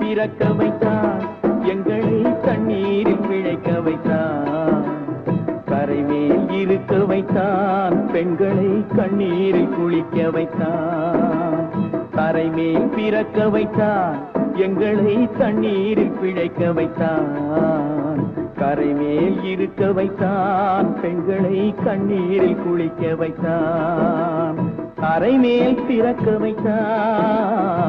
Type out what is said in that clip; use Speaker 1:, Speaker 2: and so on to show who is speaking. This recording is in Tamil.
Speaker 1: பிறக்க வைத்தான் எங்களை தண்ணீரில் பிழைக்க வைத்தான் கரைமேல் இருக்க வைத்தான் பெண்களை கண்ணீரில் குளிக்க வைத்தான் கரைமேல் பிறக்க வைத்தான் எங்களை தண்ணீரில் பிழைக்க வைத்தான் கரைமேல் இருக்க வைத்தான் பெண்களை கண்ணீரில் குளிக்க வைத்தான் கரைமேல் பிறக்க வைத்தான்